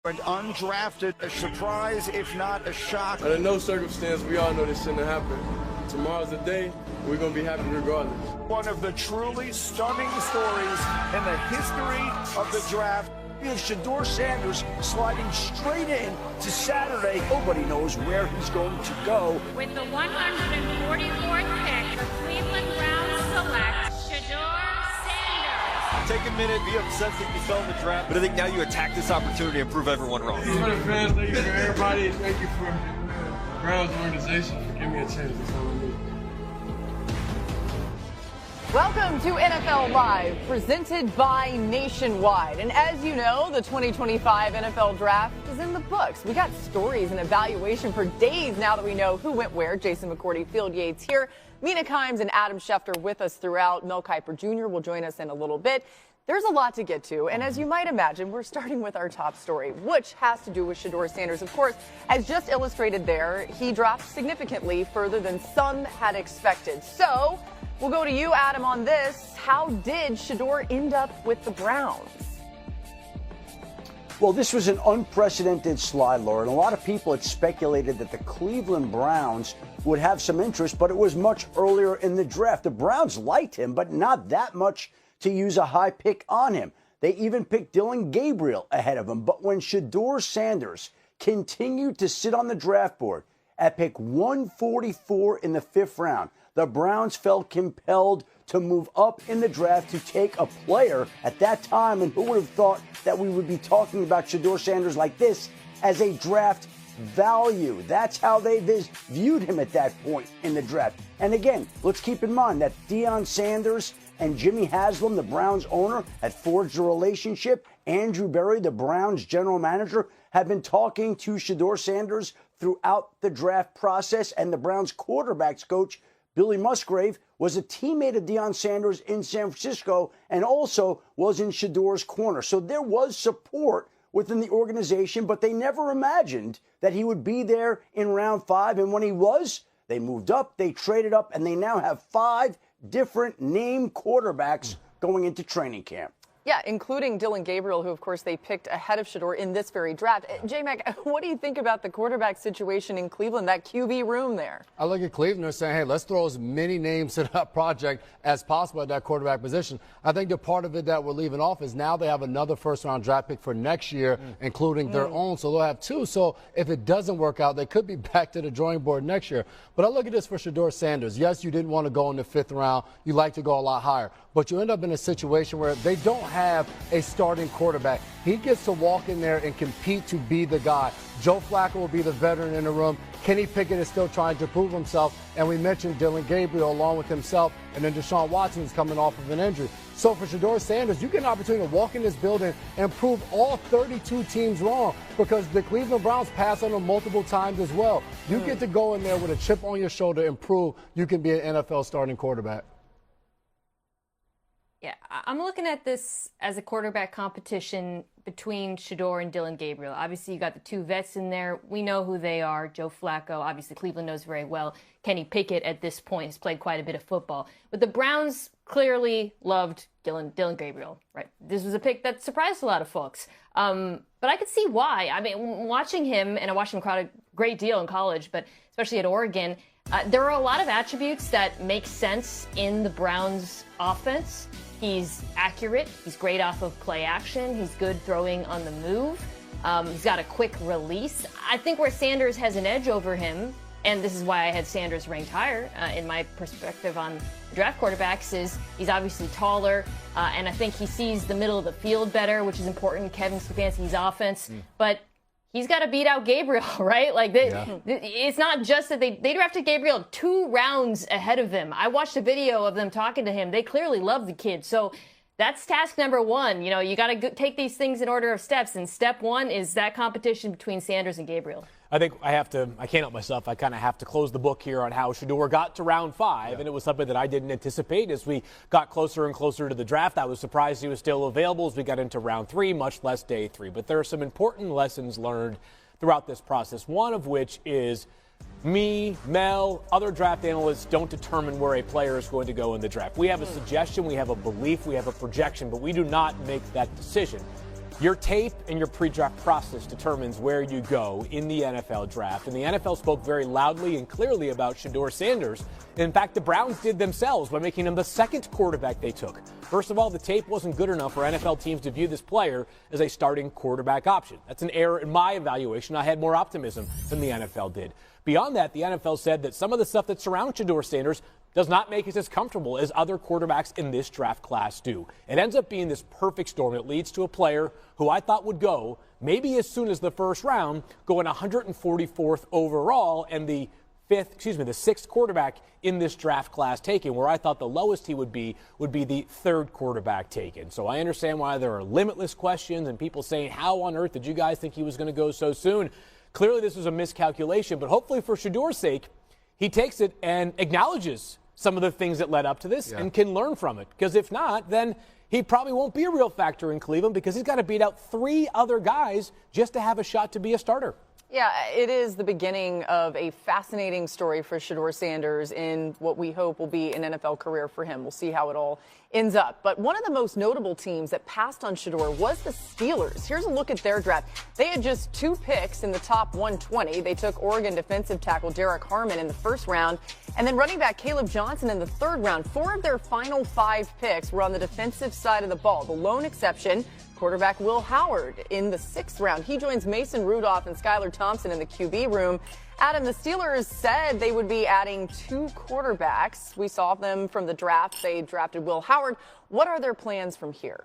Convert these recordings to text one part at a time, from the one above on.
Went undrafted, a surprise, if not a shock. Under no circumstance, we all know this shouldn't have happened. Tomorrow's the day, we're going to be happy regardless. One of the truly stunning stories in the history of the draft is Shedeur Sanders sliding straight in to Saturday. Nobody knows where he's going to go. With the 144th pick, the Cleveland Browns select Shedeur Sanders. Take a minute, be upset that you fell in the draft, but I think now you attack this opportunity and prove everyone wrong. Thank you for the fans, thank you for everybody, thank you for the Browns organization for giving me a chance. That's all I need. Welcome to NFL Live, presented by Nationwide. And as you know, the 2025 NFL Draft is in the books. We got stories and evaluation for days now that we know who went where. Jason McCourty, Field Yates here. Mina Kimes and Adam Schefter with us throughout. Mel Kiper Jr. will join us in a little bit. There's a lot to get to, and as you might imagine, we're starting with our top story, which has to do with Shedeur Sanders. Of course, as just illustrated there, he dropped significantly further than some had expected. So we'll go to you, Adam, on this. How did Shedeur end up with the Browns? Well, this was an unprecedented slide, Laura, and a lot of people had speculated that the Cleveland Browns would have some interest, but it was much earlier in the draft. The Browns liked him, but not that much to use a high pick on him. They even picked Dillon Gabriel ahead of him. But when Shedeur Sanders continued to sit on the draft board at pick 144 in the 5th round, the Browns felt compelled to move up in the draft to take a player at that time. And who would have thought that we would be talking about Shedeur Sanders like this as a draft value? That's how they viewed him at that point in the draft. And again, let's keep in mind that Deion Sanders and Jimmy Haslam, the Browns owner, had forged a relationship. Andrew Berry, the Browns general manager, had been talking to Shedeur Sanders throughout the draft process. And the Browns quarterbacks coach, Billy Musgrave, was a teammate of Deion Sanders in San Francisco and also was in Shedeur's corner. So there was support within the organization, but they never imagined that he would be there in round 5. And when he was, they moved up, they traded up, and they now have 5 different named quarterbacks going into training camp. Yeah, including Dillon Gabriel, who, of course, they picked ahead of Shedeur in this very draft. J-Mac, what do you think about the quarterback situation in Cleveland, that QB room there? I look at Cleveland and saying, hey, let's throw as many names to that project as possible at that quarterback position. I think the part of it that we're leaving off is now they have another first-round draft pick for next year, including their own, so they'll have 2. So if it doesn't work out, they could be back to the drawing board next year. But I look at this for Shedeur Sanders. Yes, you didn't want to go in the 5th round. You like to go a lot higher. But you end up in a situation where they don't have a starting quarterback. He gets to walk in there and compete to be the guy. Joe Flacco will be the veteran in the room. Kenny Pickett is still trying to prove himself. And we mentioned Dillon Gabriel along with himself. And then Deshaun Watson is coming off of an injury. So for Shedeur Sanders, you get an opportunity to walk in this building and prove all 32 teams wrong because the Cleveland Browns pass on him multiple times as well. You get to go in there with a chip on your shoulder and prove you can be an NFL starting quarterback. Yeah, I'm looking at this as a quarterback competition between Shedeur and Dillon Gabriel. Obviously, you got the 2 vets in there. We know who they are. Joe Flacco, obviously Cleveland knows very well. Kenny Pickett at this point has played quite a bit of football. But the Browns clearly loved Dillon Gabriel, right? This was a pick that surprised a lot of folks. But I could see why. I mean, watching him, and I watched him a great deal in college, but especially at Oregon, there are a lot of attributes that make sense in the Browns' offense. He's accurate. He's great off of play action. He's good throwing on the move. He's got a quick release. I think where Sanders has an edge over him, and this is why I had Sanders ranked higher in my perspective on draft quarterbacks, is he's obviously taller, and I think he sees the middle of the field better, which is important. Kevin Stefanski's offense. But he's got to beat out Gabriel, right? Like, it's not just that they drafted Gabriel 2 rounds ahead of him. I watched a video of them talking to him. They clearly love the kid. So that's task number 1. You know, you got to take these things in order of steps. And step 1 is that competition between Sanders and Gabriel. I think I can't help myself. I kind of have to close the book here on how Shedeur got to round 5, and it was something that I didn't anticipate as we got closer and closer to the draft. I was surprised he was still available as we got into round 3, much less day 3. But there are some important lessons learned throughout this process, one of which is me, Mel, other draft analysts don't determine where a player is going to go in the draft. We have a suggestion, we have a belief, we have a projection, but we do not make that decision. Your tape and your pre-draft process determines where you go in the NFL draft. And the NFL spoke very loudly and clearly about Shedeur Sanders. In fact, the Browns did themselves by making him the second quarterback they took. First of all, the tape wasn't good enough for NFL teams to view this player as a starting quarterback option. That's an error in my evaluation. I had more optimism than the NFL did. Beyond that, the NFL said that some of the stuff that surrounds Shedeur Sanders does not make us as comfortable as other quarterbacks in this draft class do. It ends up being this perfect storm. It leads to a player who I thought would go maybe as soon as the first round, going 144th overall, and the sixth quarterback in this draft class taken, where I thought the lowest he would be the third quarterback taken. So I understand why there are limitless questions and people saying, how on earth did you guys think he was going to go so soon? Clearly this was a miscalculation, but hopefully for Shedeur's sake, he takes it and acknowledges some of the things that led up to this and can learn from it. Because if not, then he probably won't be a real factor in Cleveland because he's got to beat out 3 other guys just to have a shot to be a starter. Yeah, it is the beginning of a fascinating story for Shedeur Sanders in what we hope will be an NFL career for him. We'll see how it all ends up. But one of the most notable teams that passed on Shedeur was the Steelers. Here's a look at their draft. They had just 2 picks in the top 120. They took Oregon defensive tackle Derek Harmon in the first round, and then running back Caleb Johnson in the third round. 4 of their final 5 picks were on the defensive side of the ball. The lone exception, quarterback Will Howard in the 6th round. He joins Mason Rudolph and Skylar Thompson in the QB room. Adam, the Steelers said they would be adding 2 quarterbacks. We saw them from the draft. They drafted Will Howard. What are their plans from here?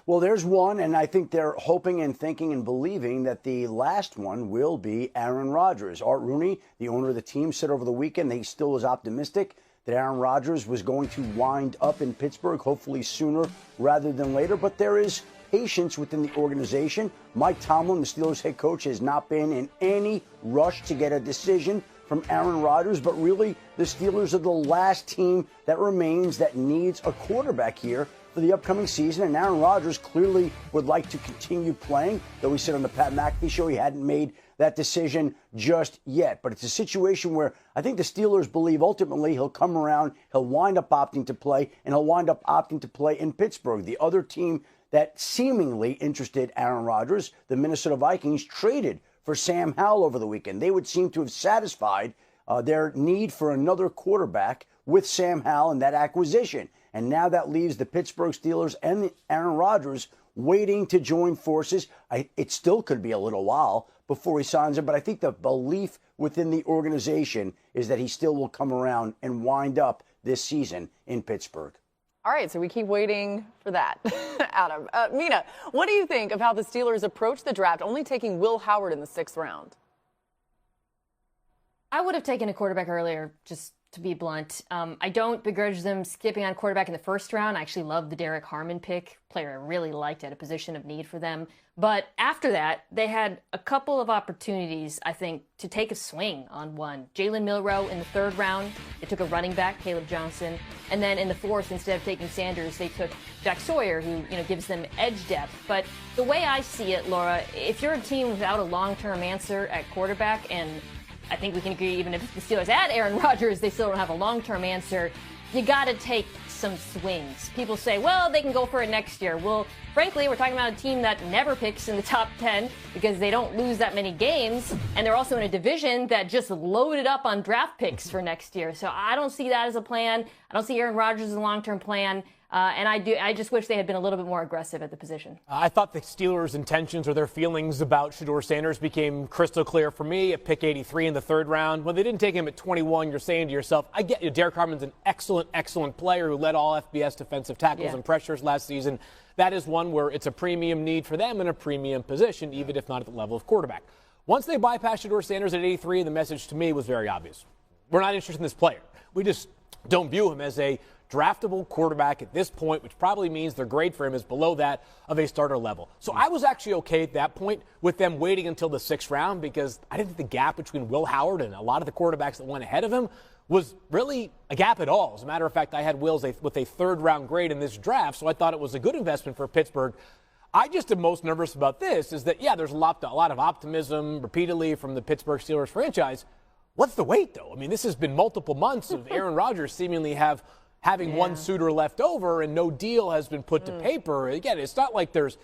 Well, there's one, and I think they're hoping and thinking and believing that the last one will be Aaron Rodgers. Art Rooney, the owner of the team, said over the weekend that he still was optimistic that Aaron Rodgers was going to wind up in Pittsburgh, hopefully sooner rather than later. But there is patience within the organization. Mike Tomlin, the Steelers head coach, has not been in any rush to get a decision from Aaron Rodgers. But really, the Steelers are the last team that remains that needs a quarterback here for the upcoming season. And Aaron Rodgers clearly would like to continue playing, though he said on the Pat McAfee show he hadn't made that decision just yet. But it's a situation where I think the Steelers believe ultimately he'll come around, he'll wind up opting to play, and he'll wind up opting to play in Pittsburgh. The other team that seemingly interested Aaron Rodgers, the Minnesota Vikings, traded for Sam Howell over the weekend. They would seem to have satisfied their need for another quarterback with Sam Howell and that acquisition. And now that leaves the Pittsburgh Steelers and Aaron Rodgers waiting to join forces. It still could be a little while before he signs him, but I think the belief within the organization is that he still will come around and wind up this season in Pittsburgh. All right, so we keep waiting for that. Adam. Mina, what do you think of how the Steelers approached the draft, only taking Will Howard in the 6th round? I would have taken a quarterback earlier, just to be blunt. I don't begrudge them skipping on quarterback in the 1st round. I actually love the Derek Harmon pick, player I really liked at a position of need for them. But after that, they had a couple of opportunities, I think, to take a swing on one. Jalen Milroe in the 3rd round. They took a running back, Caleb Johnson. And then in the 4th, instead of taking Sanders, they took Jack Sawyer, who gives them edge depth. But the way I see it, Laura, if you're a team without a long-term answer at quarterback, and I think we can agree even if the Steelers add Aaron Rodgers, they still don't have a long-term answer, you got to take some swings. People say, well, they can go for it next year. Well, frankly, we're talking about a team that never picks in the top 10 because they don't lose that many games, and they're also in a division that just loaded up on draft picks for next year. So I don't see that as a plan. I don't see Aaron Rodgers as a long-term plan. And I just wish they had been a little bit more aggressive at the position. I thought the Steelers' intentions or their feelings about Shedeur Sanders became crystal clear for me at pick 83 in the 3rd round. When they didn't take him at 21, you're saying to yourself, I get you. Derek Harmon's an excellent player who led all FBS defensive tackles and pressures last season. That is one where it's a premium need for them in a premium position, even if not at the level of quarterback. Once they bypassed Shedeur Sanders at 83, the message to me was very obvious. We're not interested in this player. We just don't view him as a draftable quarterback at this point, which probably means their grade for him is below that of a starter level. So I was actually okay at that point with them waiting until the 6th round because I didn't think the gap between Will Howard and a lot of the quarterbacks that went ahead of him was really a gap at all. As a matter of fact, I had Wills with a 3rd round grade in this draft, so I thought it was a good investment for Pittsburgh. I just am most nervous about this is that, there's a lot of optimism repeatedly from the Pittsburgh Steelers franchise. What's the wait, though? I mean, this has been multiple months of Aaron Rodgers seemingly have having one suitor left over and no deal has been put to paper. Again, it's not like there's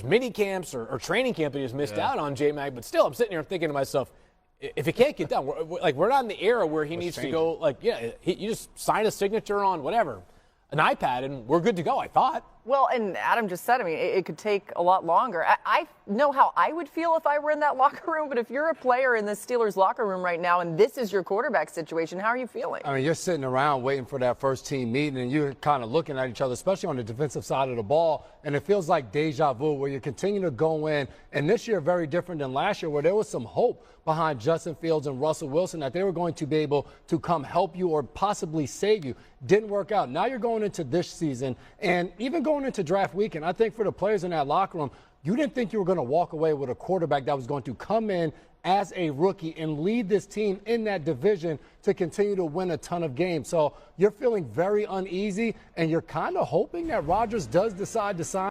mini camps or training camp that he's missed out on, J-Mag, but still I'm sitting here thinking to myself, if it can't get done, we're not in the era where he needs to go, you just sign a signature on whatever, an iPad, and we're good to go, I thought. Well, and Adam just said, I mean, it could take a lot longer. I know how I would feel if I were in that locker room, but if you're a player in the Steelers locker room right now and this is your quarterback situation, how are you feeling? I mean, you're sitting around waiting for that first team meeting, and you're kind of looking at each other, especially on the defensive side of the ball, and it feels like deja vu where you continue to go in. And this year, very different than last year, where there was some hope behind Justin Fields and Russell Wilson that they were going to be able to come help you or possibly save you. Didn't work out. Now you're going into this season, and even going into draft weekend, I think for the players in that locker room, you didn't think you were going to walk away with a quarterback that was going to come in as a rookie and lead this team in that division to continue to win a ton of games. So you're feeling very uneasy, and you're kind of hoping that Rodgers does decide to sign